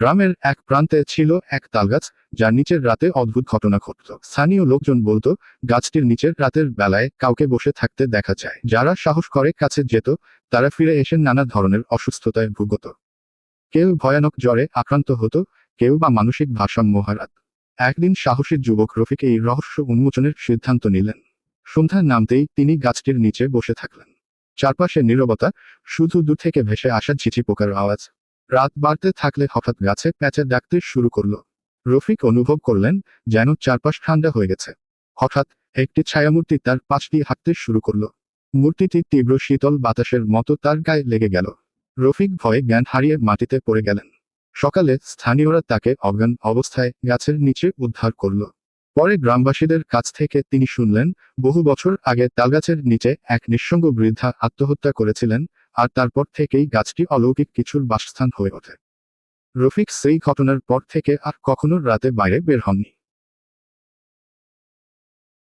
গ্রামের এক প্রান্তে ছিল এক তালগাছ, যার নিচের রাতে অদ্ভুত ঘটনা ঘটত। স্থানীয় লোকজন বলতো, গাছটির নিচের রাতের বেলায় কাউকে বসে থাকতে দেখা যায়। যারা সাহস করে কাছে যেত, তারা ফিরে এসে নানা ধরনের অসুস্থতায় ভুগত। কেউ ভয়ানক জ্বরে আক্রান্ত হতো, কেউ বা মানসিক ভারসাম্য হারাত। একদিন সাহসী যুবক রফিক এই রহস্য উন্মোচনের সিদ্ধান্ত নিলেন। সন্ধ্যা নামতেই তিনি গাছটির নিচে বসে থাকলেন। চারপাশে নীরবতা, শুধু দূর থেকে ভেসে আসা ঝিঝি পোকার আওয়াজ। রাত বাড়তে থাকলে হঠাৎ গাছে প্যাঁচা ডাকতে শুরু করলো। রফিক অনুভব করলেন, যেন চারপাশ ঠান্ডা হয়ে গেছে। হঠাৎ একটি ছায়ামূর্তি তার পাশটি হাঁটতে শুরু করলো। মূর্তিটি তীব্র শীতল বাতাসের মতো তার গায়ে লেগে গেল। রফিক ভয়ে জ্ঞান হারিয়ে মাটিতে পড়ে গেলেন। সকালে স্থানীয়রা তাকে অজ্ঞান অবস্থায় গাছের নিচে উদ্ধার করল। পরে গ্রামবাসীদের কাছ থেকে তিনি শুনলেন, বহু বছর আগে তালগাছের নিচে এক নিঃসঙ্গ বৃদ্ধা আত্মহত্যা করেছিলেন, আর তারপর থেকেই গাছটি অলৌকিক কিছুর বাসস্থান হয়ে ওঠে। রফিক সেই ঘটনার পর থেকে আর কখনো রাতে বাইরে বের হননি।